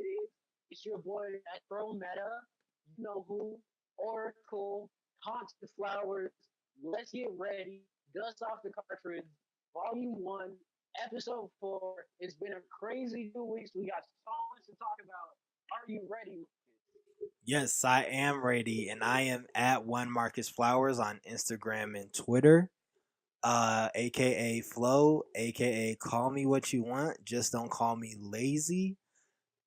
it is. It's your boy at Throw Meta. You know who? Oracle, Constant Flowers. Let's get ready. Dust off the cartridge. Volume 1, Episode 4. It's been a crazy 2 weeks. We got so much to talk about. Are you ready? Yes, I am ready, and I am at one Marcus Flowers on Instagram and Twitter. AKA Flow, AKA call me what you want, just don't call me lazy.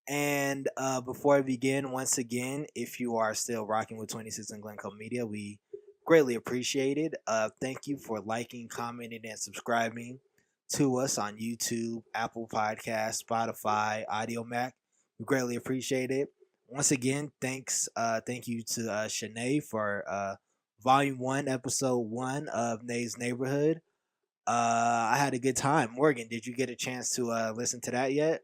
And before I begin, once again, if you are still rocking with 26 and Glencoe Media, we greatly appreciate it. Thank you for liking, commenting, and subscribing to us on YouTube, Apple Podcasts, Spotify, Audio Mac. We greatly appreciate it. Once again, thank you to Shanae for Volume 1, Episode 1 of Nay's Neighborhood. I had a good time. Morgan, did you get a chance to listen to that yet?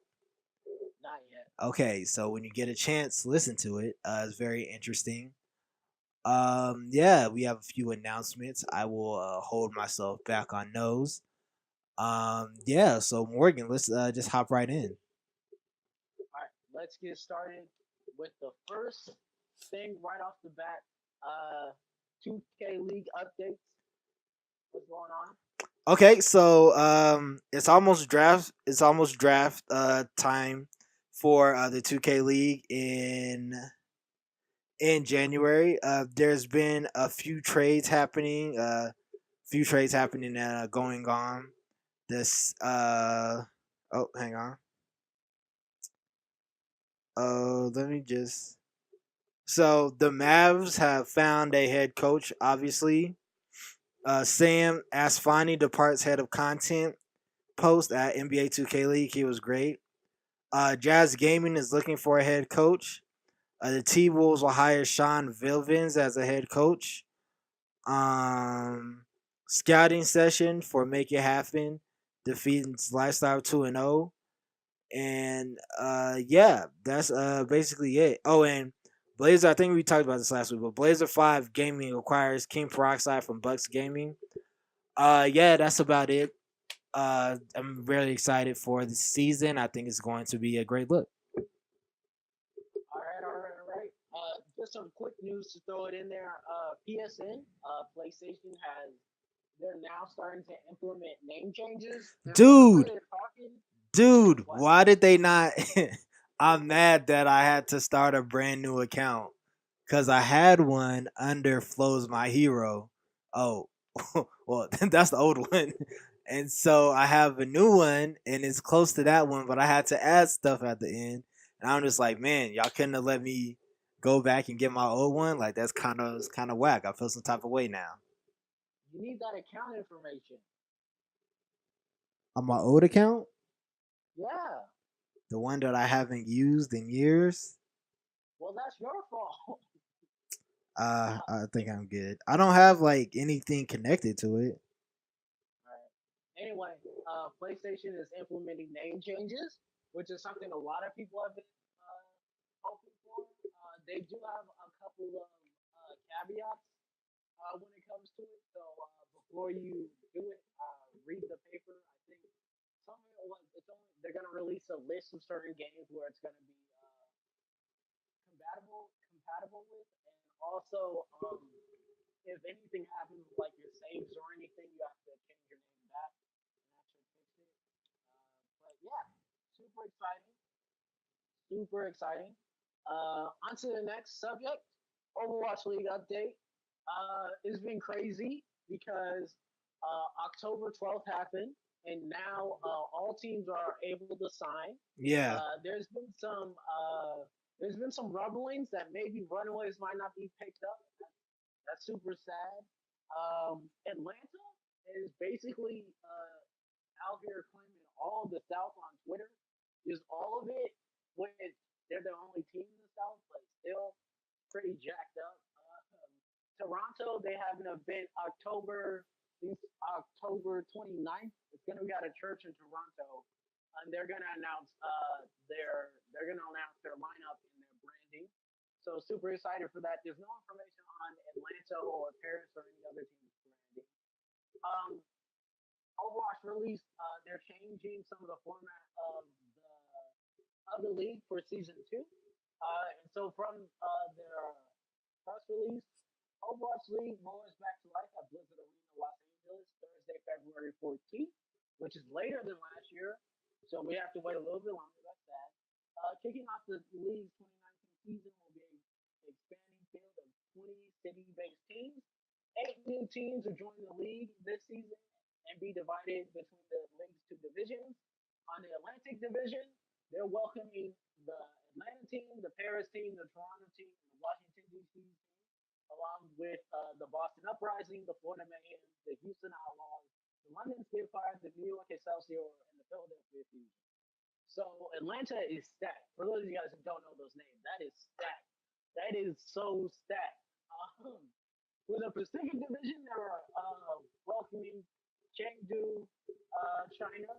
Not yet. Okay, so when you get a chance, listen to it. It's very interesting. Yeah, we have a few announcements. I will hold myself back on those. Yeah, so Morgan, let's just hop right in. All right, let's get started with the first thing right off the bat. 2K League updates. What's going on? Okay, so it's almost draft. It's almost draft time for the 2K League in January. There's been a few trades happening. Going on. This oh, hang on. Oh, let me just. So the Mavs have found a head coach. Obviously, Sam Asfani departs head of content post at NBA 2K League. He was great. Jazz Gaming is looking for a head coach. The T Wolves will hire Sean Vilvins as a head coach. Um, Scouting session for Make It Happen defeating Lifestyle 2-0. And yeah, that's basically it. Oh, and Blazer, I think we talked about this last week, but Blazer 5 Gaming acquires King Peroxide from Bucks Gaming. Yeah, that's about it. I'm really excited for the season. I think it's going to be a great look. All right. Just some quick news to throw it in there. PSN, PlayStation has. They're now starting to implement name changes. There's one way Dude, they're talking. dude, What? why did they not? I'm mad that I had to start a brand new account because I had one under Flows My Hero. Oh, well, that's the old one. And so I have a new one and it's close to that one, but I had to add stuff at the end. And I'm just like, man, y'all couldn't have let me go back and get my old one. Like that's kind of whack. I feel some type of way now. You need that account information. On my old account, Yeah. the one that I haven't used in years, Well, that's your fault. I think I'm good. I don't have like anything connected to it. All right. Anyway, PlayStation is implementing name changes, which is something a lot of people have been hoping for. They do have a couple of caveats when it comes to it. So before you do it, read the paper. I think some of it was it's only they're going to release a list of certain games where it's going to be compatible with, and also if anything happens with like your saves or anything, you have to change your name back, and that should fix it. But yeah, super exciting, super exciting. On to the next subject, Overwatch League update. It's been crazy because October 12th happened, and now all teams are able to sign. Yeah. There's been some rumblings that maybe Runaways might not be picked up. That's super sad. Atlanta is basically out here claiming all of the South on Twitter, just all of it. When they're the only team in the South, but still pretty jacked up. Toronto, they have an event October 29th. It's gonna be at a church in Toronto, and they're gonna announce their lineup and their branding. So super excited for that. There's no information on Atlanta or Paris or any other team's branding. Um, Overwatch released, they're changing some of the format of the league for season two. And so from their press release, Overwatch League roars back to life at Blizzard Arena, Los Angeles, Thursday, February 14th, which is later than last year. So we have to wait a little bit longer. That's that. Kicking off the league's 2019 season will be an expanding field of 20 city-based teams. Eight new teams will join the league this season and be divided between the league's two divisions. On the Atlantic Division, they're welcoming the Atlanta team, the Paris team, the Toronto team, and the Washington D.C. team, along with the Boston Uprising, the Florida Mayhem, the Houston Outlaws, the London Spitfires, the New York Excelsior, and the Philadelphia Fusion. So Atlanta is stacked. For those of you guys who don't know those names, that is stacked. That is so stacked. Um, for the Pacific Division, they're welcoming Chengdu, China,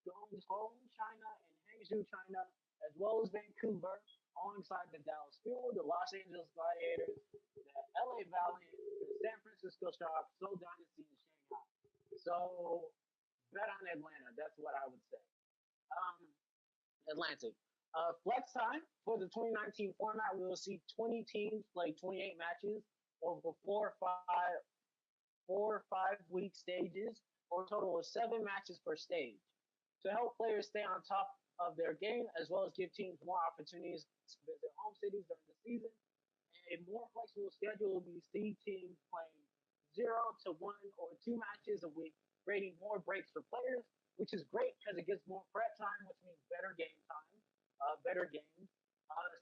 Guangzhou, China, and Hangzhou, China, as well as Vancouver, alongside the Dallas Fuel, the Los Angeles Gladiators, the LA Valiant, the San Francisco Sharks, Seoul Dynasty, and Shanghai. So bet on Atlanta. That's what I would say. Um, Atlantic. Flex time for the 2019 format, we will see 20 teams play 28 matches over 4 or 5 week stages, or a total of 7 matches per stage. To help players stay on top of their game, as well as give teams more opportunities to visit home cities during the season, a more flexible schedule will be see teams playing 0 to 1 or 2 matches a week, creating more breaks for players, which is great because it gives more prep time, which means better game time, better games.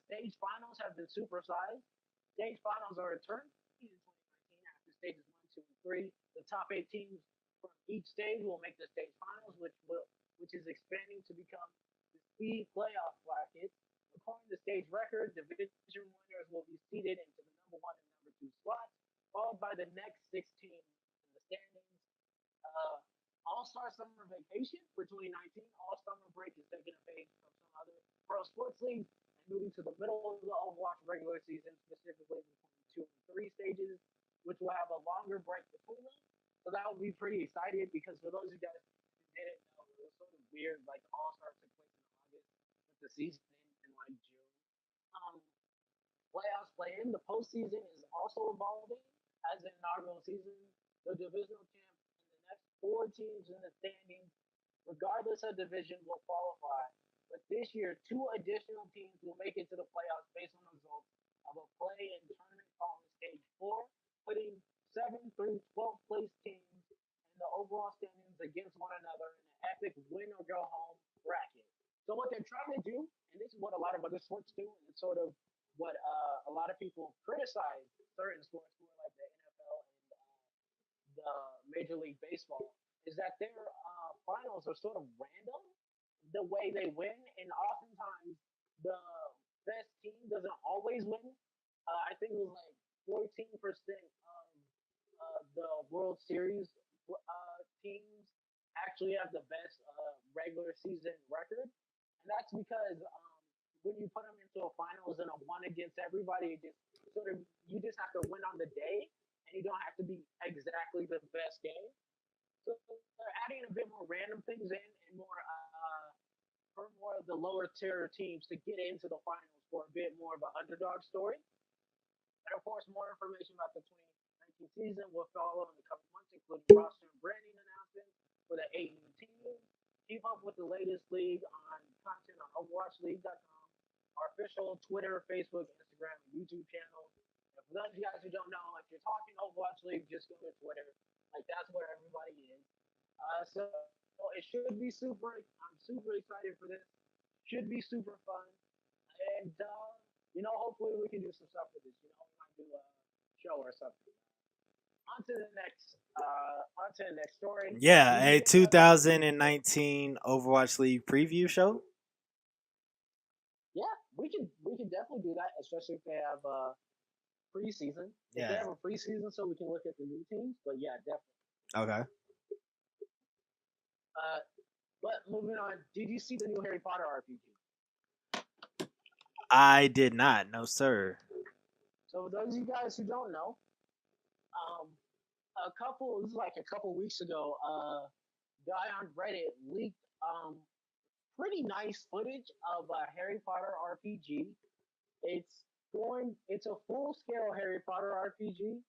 Stage finals have been supersized. Stage finals are returned in 2019 after stages 1, 2, and 3. The top 8 teams from each stage will make the stage finals, which is expanding to become the speed playoff bracket. According to stage record, division winners will be seeded into the number 1 and number 2 spots, followed by the next 6 teams in the standings. Uh, All Star Summer Vacation for 2019. All Summer Break is taking a page from some other pro sports leagues and moving to the middle of the Overwatch regular season, specifically between 2 and 3 stages, which will have a longer break between them. So that would be pretty excited because for those of you guys who didn't know, it was sort of weird. Like the All Star took place in August, with the season in like June. Um, Playoffs play in. The postseason is also evolving as an inaugural season. The divisional champ and the next 4 teams in the standings, regardless of division, will qualify. But this year, 2 additional teams will make it to the playoffs based on the results of a play-in tournament called Stage 4, putting 7 through 12th place teams in the overall standings against one another in an epic win or go home bracket. So what they're trying to do, and this is what a lot of other sports do, and it's sort of what a lot of people criticize certain sports for, like the NFL and the Major League Baseball, is that their finals are sort of random the way they win, and oftentimes the best team doesn't always win. I think it was like 14% of the World Series teams actually have the best regular season record, and that's because when you put them into a finals and a one against everybody, it just sort of you just have to win on the day, and you don't have to be exactly the best game. So they're adding a bit more random things in and more for more of the lower tier teams to get into the finals for a bit more of an underdog story. And of course, more information about the 2019 season will follow in the coming months, including roster and branding announcements for the 8 new teams. Keep up with the latest league on content on OverwatchLeague.com, our official Twitter, Facebook, Instagram, and YouTube channel. And for those of you guys who don't know, if you're talking Overwatch League, just go to Twitter. Like that's where everybody is. So it should be super. I'm super excited for this. Should be super fun, and hopefully we can do some stuff with this. We might do a show or something. On to the next story. Yeah, Did you a get the? 2019 Overwatch League preview show. Yeah, we can definitely do that, especially if they have preseason. If they Yeah. have a preseason, so we can look at the new teams. But yeah, definitely. Okay. Uh, but moving on, did you see the new Harry Potter RPG? I did not. No, sir. So for those of you guys who don't know, um, this is like a couple weeks ago, guy on Reddit leaked pretty nice footage of a Harry Potter RPG. It's a full scale Harry Potter RPG.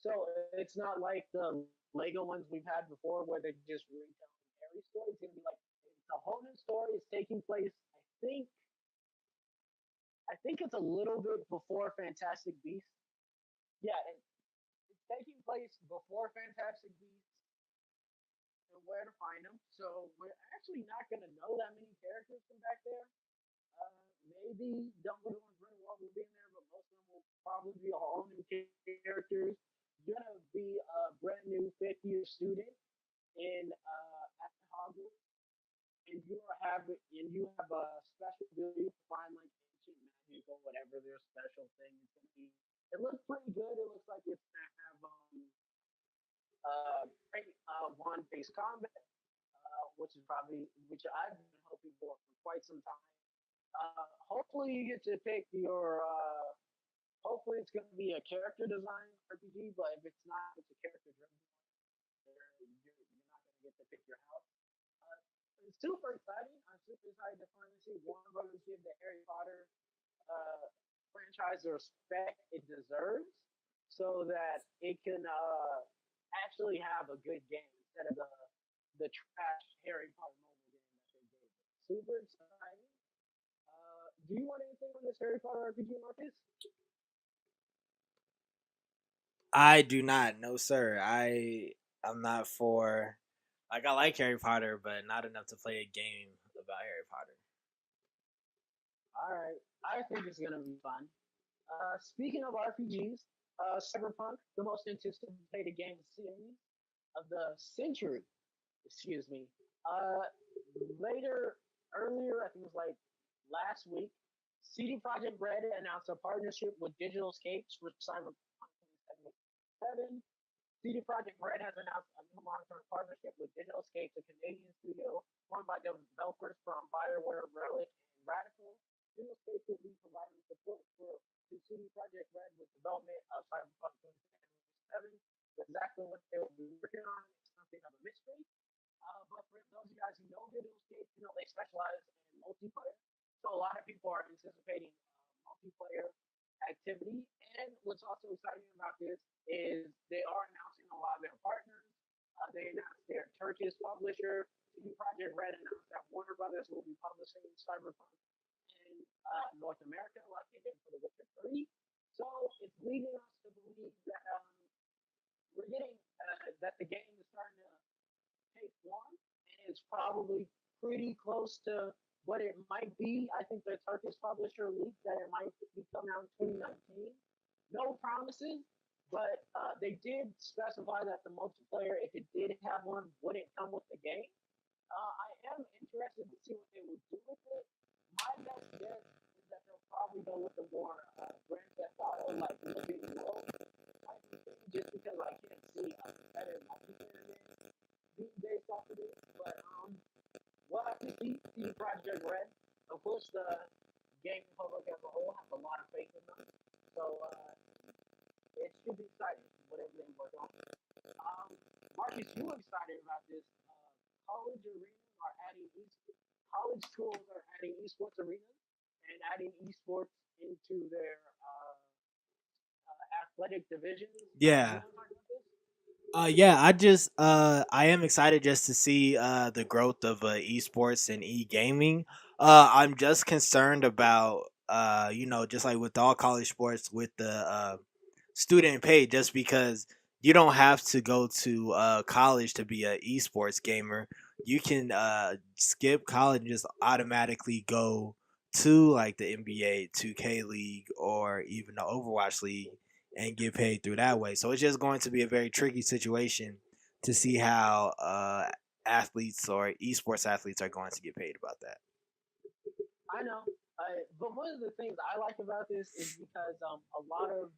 So it's not like the Lego ones we've had before where they just retell Harry story. It's gonna be like it's a whole new story. It's taking place. Think I think it's a little bit before Fantastic Beasts. Yeah, it's taking place before Fantastic Beasts and where to find them. So we're actually not gonna know that many characters from back there. Uh, Maybe Dumbledore and Grindelwald will be in there, but most of them will probably be all new characters. You're gonna be a brand new fifth year student in at Hogwarts, and you have a special ability to find like ancient magic or whatever their special thing is gonna be. It looks pretty good. It looks like it's gonna have great one base combat, which I've been hoping for quite some time. Hopefully you get to pick your. Hopefully it's going to be a character design RPG, but if it's not, if it's a character driven one. You're not going to get to pick your house. Uh, it's super exciting. I'm super excited to finally see Warner Brothers give the Harry Potter uh, franchise the respect it deserves, so that it can actually have a good game instead of the trash Harry Potter mobile game that they gave it. Super exciting. Do you want anything on this Harry Potter RPG, Marcus? I do not. No, sir. I'm not for. Like I like Harry Potter, but not enough to play a game about Harry Potter. All right, I think it's gonna be fun. Speaking of RPGs, Cyberpunk, the most anticipated game series of the century, excuse me. Uh, Earlier, I think it was like last week, CD Projekt Red announced a partnership with Digital Escapes for Cyberpunk 2077. CD Projekt Red has announced a new long-term partnership with Digital Escapes, a Canadian studio formed by developers from BioWare, Relic, and Radical. Digital Escapes will be providing support to CD Projekt Red with development of Cyberpunk 2077. Exactly what they will be working on is something of a mystery. But for those of you guys who know Digital Escapes, they specialize in multiplayer. So a lot of people are anticipating multiplayer activity. And what's also exciting about this is they are announcing a lot of their partners. They announced their Turkish publisher. CD Projekt Red announced that Warner Brothers will be publishing Cyberpunk in North America, like they did for The Witcher 3. So it's leading us to believe that we're getting that the game is starting to take form, and it's probably pretty close to what it might be. I think the Turkish publisher leaked that it might be coming out in 2019. No promises, but they did specify that the multiplayer, if it did have one, wouldn't come with the game. I am interested to see what they will do with it. My best guess is that they'll probably go with the more Grand Theft Auto, like Living World type of thing, just because I can't see a better multiplayer game being based off of this. But we'll have to see. See Project Red. Of course, the gaming public as a whole has a lot of faith in them. So it should be exciting whatever they work on. Marcus, you excited about this? College arenas are adding college schools are adding esports arenas and adding esports into their athletic divisions. You Yeah. want to talk about this? Yeah, I am excited just to see the growth of esports and e-gaming. I'm just concerned about just like with all college sports with the student pay, just because you don't have to go to college to be a esports gamer. You can skip college and just automatically go to like the NBA 2K League or even the Overwatch League and get paid through that way. So it's just going to be a very tricky situation to see how athletes or esports athletes are going to get paid about that. I know, but one of the things I like about this is because a lot of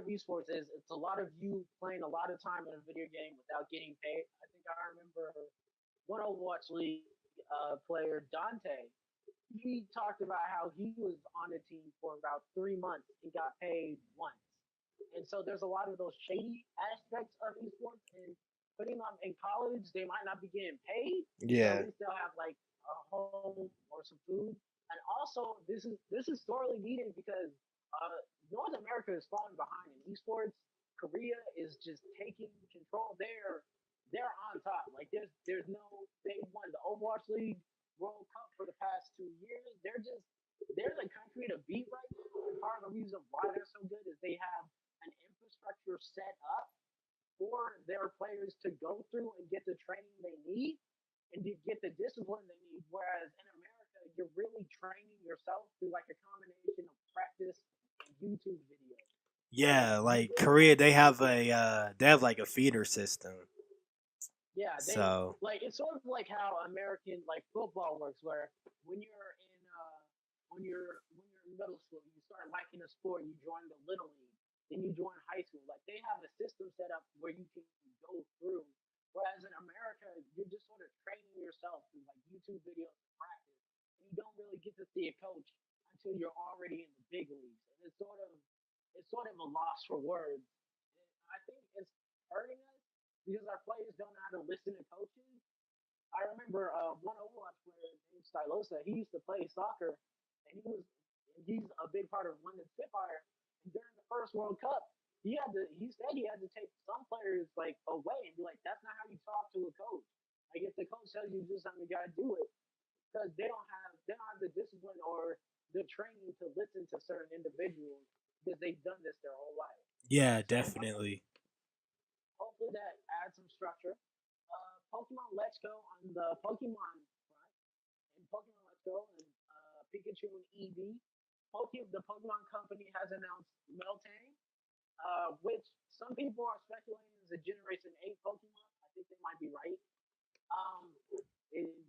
esports is it's a lot of you playing a lot of time in a video game without getting paid. I think I remember one Overwatch League player Dante. He talked about how he was on the team for about 3 months and got paid once. And so there's a lot of those shady aspects of esports, and putting them in college, they might not be getting paid, but at Yeah. least they'll have like a home or some food. And also, this is sorely needed because North America is falling behind in esports. Korea is just taking control. They're on top. Like there's no they won the Overwatch League World Cup for the past 2 years. They're the country to beat right now. And part of the reason why they're so good is they have an infrastructure set up for their players to go through and get the training they need and to get the discipline they need. Whereas in America, you're really training yourself through like a combination of practice and YouTube videos. Like Yeah, you like really Korea, they have like a feeder system. yeah, they So like it's sort of like how American like football works, where when you're in when you're in middle school, you start liking a sport, you join the little league, then you join high school. Like they have a system set up where you can go through. Whereas in America, you're just sort of training yourself through like YouTube videos and practice, and you don't really get to see a coach until you're already in the big leagues. And it's sort of a loss for words. I think it's hurting us because our players don't know how to listen to coaches. I remember one Overwatch player named Stylosa. He used to play soccer, and he's a big part of London Spitfire. And during the first World Cup, he said he had to take some players like away and be like, that's not how you talk to a coach. Like if the coach tells you to do something, you gotta do it because they don't have the discipline or the training to listen to certain individuals because they've done this their whole life. yeah, So definitely. hopefully that adds some structure. Pokemon Let's Go on the Pokemon front, and Pokemon Let's Go and Pikachu and Eevee. The Pokemon Company has announced meltan, which some people are speculating is a Generation 8 Pokemon. I think they might be right. Um,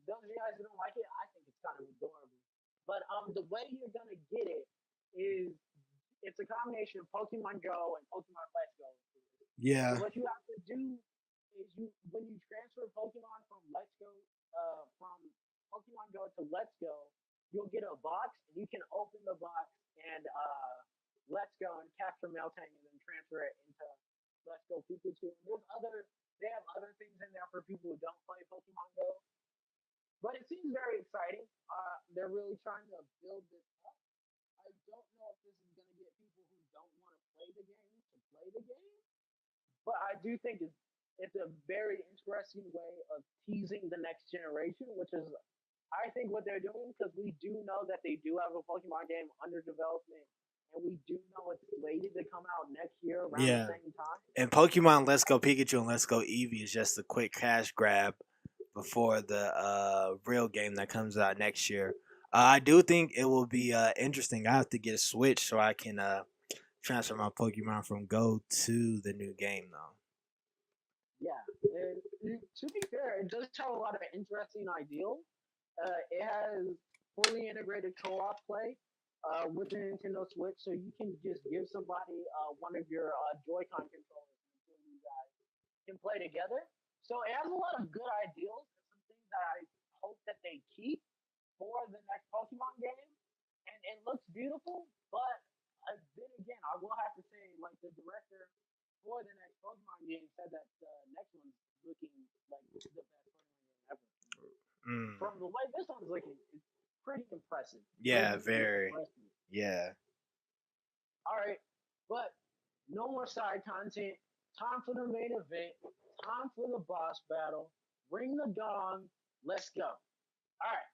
those of you guys who don't like it, I think it's kind of adorable. But the way you're gonna get it is it's a combination of Pokemon Go and Pokemon Let's Go. So Yeah, what you have to do is when you transfer Pokemon from Pokemon Go to Let's Go, you'll get a box and you can open the box and Let's Go and capture Meltang and then transfer it into Let's Go Pikachu. And they have other things in there for people who don't play Pokemon Go, but it seems very exciting. They're really trying to build this up. I don't know if this is going to get people who don't want to play the game to play the game, but I do think it's a very interesting way of teasing the next generation, which is I think what they're doing because we do know that they do have a Pokemon game under development, and we do know it's slated to come out next year around the yeah. same time. And Pokemon Let's Go Pikachu and Let's Go Eevee is just a quick cash grab before the real game that comes out next year. I do think it will be interesting. I have to get a Switch so I can transfer my Pokemon from Go to the new game though. Yeah, and to be fair, it does have a lot of interesting ideals. It has fully integrated co-op play with the Nintendo Switch, so you can just give somebody one of your Joy-Con controllers and you guys can play together. So it has a lot of good ideals and some things that I hope that they keep for the next Pokemon game. And it looks beautiful, but then again, I will have to say, like the director for the next Pokemon game said that the next one's looking like the best Pokemon game ever. Mm. From the way this one's looking, it's pretty impressive. Yeah, Pretty very. impressive. Yeah. All right, but no more side content. Time for the main event. Time for the boss battle. Ring the gong. Let's go. All right.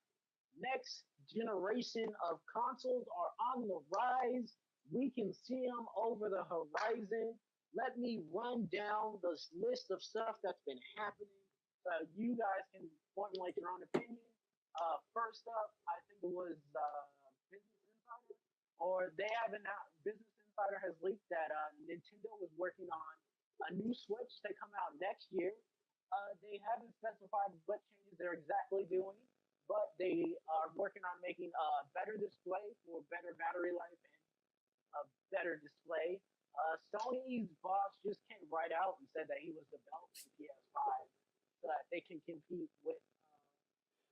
Next generation of consoles are on the rise. We can see them over the horizon. Let me run down this list of stuff that's been happening so you guys can formulate your own opinion. First up, I think it was Business Insider, or they have announced, Business Insider has leaked that Nintendo was working on a new Switch to come out next year. They haven't specified what changes they're exactly doing, but they are working on making a better display for better battery life and a better display. Sony's boss just came right out and said that he was developing PS5 so that they can compete with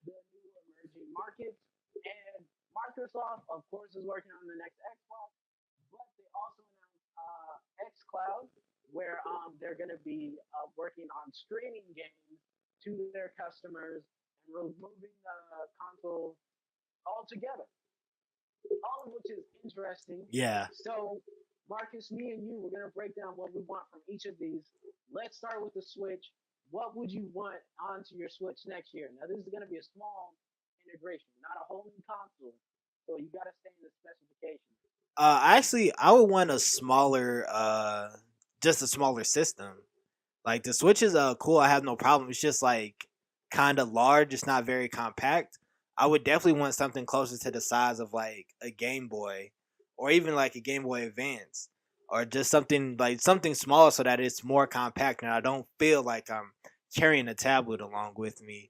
the new emerging markets. And Microsoft, of course, is working on the next Xbox, but they also announced Xcloud, where they're going to be working on streaming games to their customers and removing the console altogether, all of which is interesting. Yeah. So, Marcus, me and you, we're going to break down what we want from each of these. Let's start with the Switch. What would you want onto your Switch next year? Now, this is going to be a small integration, not a whole new console. So, you got to stay in the specifications. Actually, I would want a smaller, just a smaller system. Like the Switch is cool. I have no problem. It's just like kind of large. It's not very compact. I would definitely want something closer to the size of like a Game Boy, or even like a Game Boy Advance, or just something like something small so that it's more compact and I don't feel like I'm carrying a tablet along with me.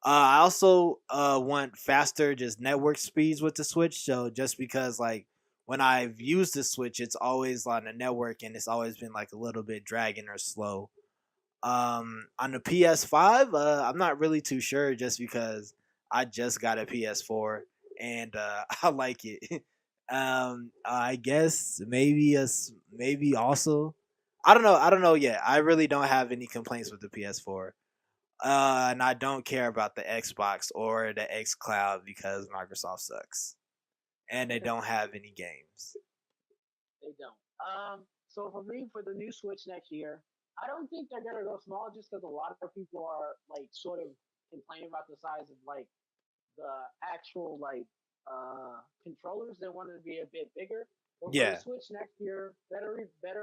I also want faster just network speeds with the Switch. So just because like when I've used the Switch, it's always on the network and it's always been like a little bit dragging or slow. On the PS5, I'm not really too sure just because I just got a PS4 and I like it. I guess maybe also I don't know. I don't know yet. I really don't have any complaints with the PS4. And I don't care about the Xbox or the Xcloud because Microsoft sucks and they don't have any games. They don't. So for me, for the new Switch next year, I don't think they're gonna go small just because a lot of people are like sort of complaining about the size of like the actual like controllers. They wanted to be a bit bigger. But for the Yeah. Switch next year, better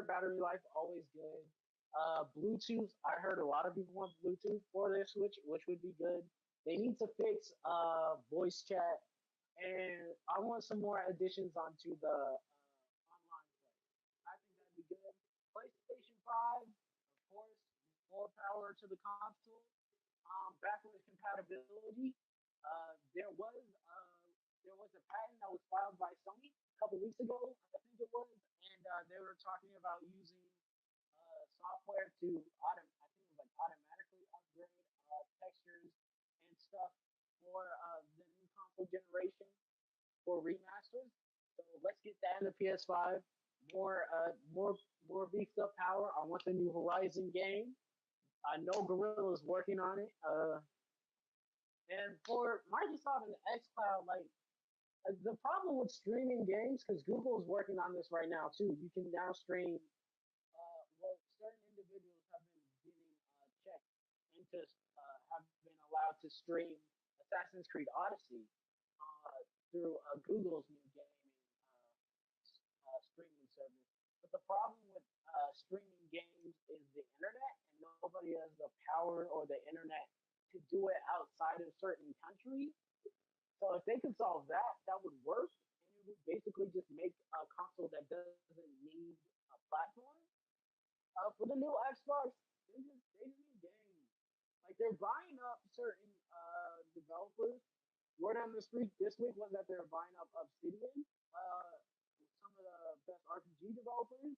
battery life, always good. Bluetooth, I heard a lot of people want Bluetooth for their Switch, which would be good. They need to fix voice chat, and I want some more additions onto the online play. I think that'd be good. PlayStation 5, of course, more power to the console. Backwards compatibility. There was a patent that was filed by Sony a couple weeks ago, I think it was, and they were talking about using software to I think it was like automatically upgrade textures and stuff for the new console generation for remasters. So let's get that in the PS5. More beefed up power. I want the new Horizon game. I know Gorilla's working on it. And for Microsoft and the xCloud, like the problem with streaming games, because Google's working on this right now too. You can now stream. Well, certain individuals have been getting checked into have been allowed to stream Assassin's Creed Odyssey through Google's new gaming streaming service. But the problem with streaming games is the internet, and nobody has the power or the internet to do it outside of certain countries. So if they could solve that, that would work, and it would basically just make a console that doesn't need a platform. For the new Xbox, they just need games. Like they're buying up certain developers. Word on the street this week was that they're buying up Obsidian, uh, some of the best RPG developers.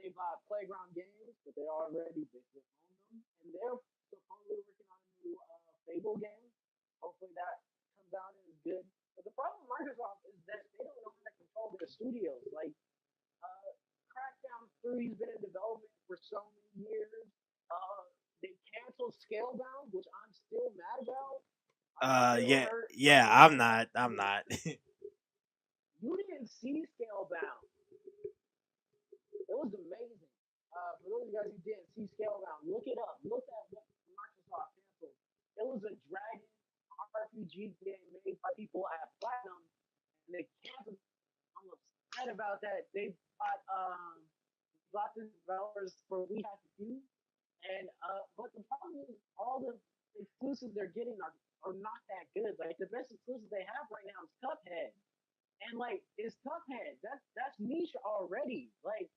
They bought Playground Games, but they already basically own them, and they're supposedly working on a new Fable game. Hopefully that comes out and is good. But the problem with Microsoft is that they don't know how to control their studios. Like Crackdown 3 has been in development for so many years. Uh, they canceled Scalebound, which I'm still mad about. I'm still Yeah, hurt. yeah. I'm not. I'm not. You didn't see Scalebound. It was amazing. For those of you guys who didn't see Scalebound, look it up. Look at what Microsoft canceled. It was a dragon RPG game made by people at Platinum, and they canceled. I'm upset about that. They bought the developers for We Have to Do, and but the problem is all the exclusives they're getting are not that good. Like the best exclusive they have right now is Cuphead, and like it's Cuphead. That's niche already. Like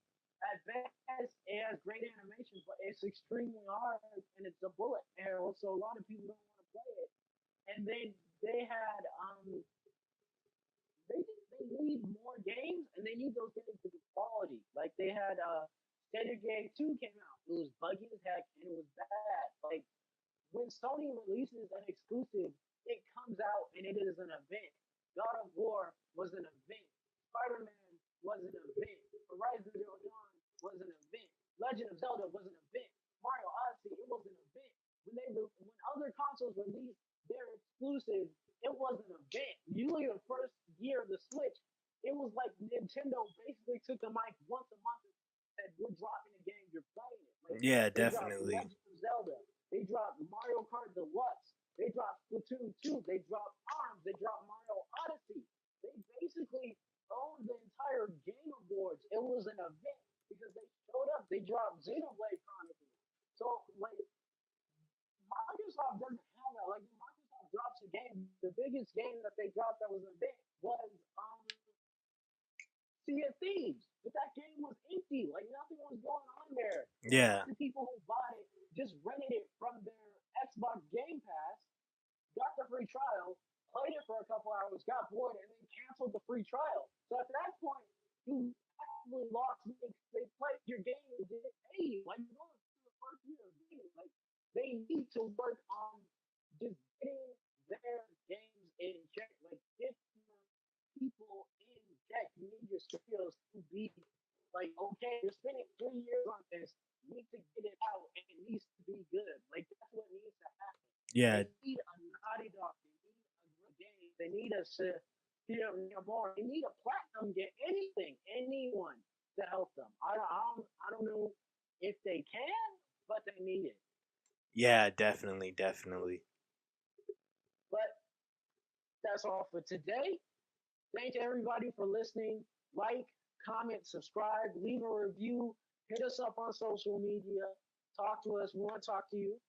at best, it has great animation, but it's extremely hard and it's a bullet arrow, so a lot of people don't want to play it. And they had they need more games and they need those games to be quality. Like they had Standard Game 2 came out. It was buggy as heck and it was bad. Like when Sony releases an exclusive, it comes out and it is an event. God of War was an event. Spider-Man was an event. Horizon Zero Dawn was an event. Legend of Zelda was an event. Mario Odyssey, it was an event. When other consoles release their was like Nintendo basically took the mic once a month and said, "We're dropping a game, you're playing it." Like Yeah, they dropped definitely. Legend of Zelda, they dropped Mario Kart Deluxe, they dropped Splatoon 2, they dropped Arms, they dropped Mario Odyssey. They basically owned the entire Game Awards. It was an event because they showed up. They dropped Xenoblade Chronicles. So like Microsoft doesn't have that. Like Microsoft drops a game. The biggest game that they dropped that was a bit was Sea of Thieves. But that game was empty. Like nothing was going on there. And Yeah. half the people who bought it just rented it from their Xbox Game Pass, got the free trial, played it for a couple hours, got bored, and then canceled the free trial. So at that point, you actually lost. They played your game and didn't pay you. Like you're going through the first year of game. Like they need to work on just getting their games in check. Like get your people in check. You need your studios to be like, okay, you're spending 3 years on this. You need to get it out, and it needs to be good. Like that's what needs to happen. Yeah. They need a Naughty Dog. They need a good game. They need us to hear more. They need a platinum game. Anything, anyone to help them. I don't know if they can, but they need it. Yeah, definitely, definitely. But that's all for today. Thank everybody for listening. Like, comment, subscribe, leave a review, hit us up on social media, talk to us. We want to talk to you.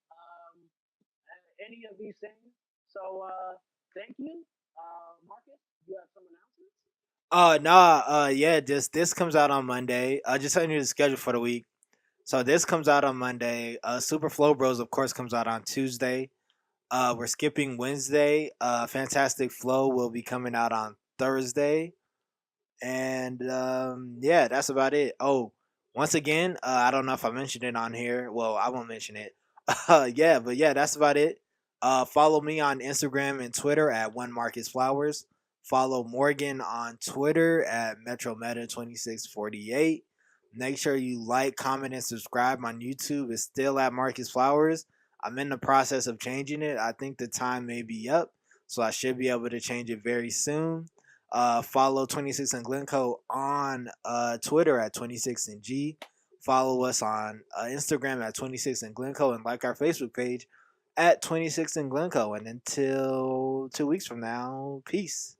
Any of these things. So thank you, Marcus. You have some announcements. Nah, yeah, just this comes out on Monday. Just telling you the schedule for the week. So this comes out on Monday. Super Flow Bros, of course, comes out on Tuesday. We're skipping Wednesday. Fantastic Flow will be coming out on Thursday. And yeah, that's about it. Oh, once again, I don't know if I mentioned it on here. Well, I won't mention it. Yeah, but yeah, that's about it. Follow me on Instagram and Twitter at One Marcus Flowers. Follow Morgan on Twitter at MetroMeta2648. Make sure you like, comment, and subscribe. On YouTube It's still at Marcus Flowers. I'm in the process of changing it. I think the time may be up, so I should be able to change it very soon. Follow 26 and Glencoe on Twitter at 26 and G. Follow us on Instagram at 26 and Glencoe and like our Facebook page at 26 and Glencoe. And until 2 weeks from now, peace.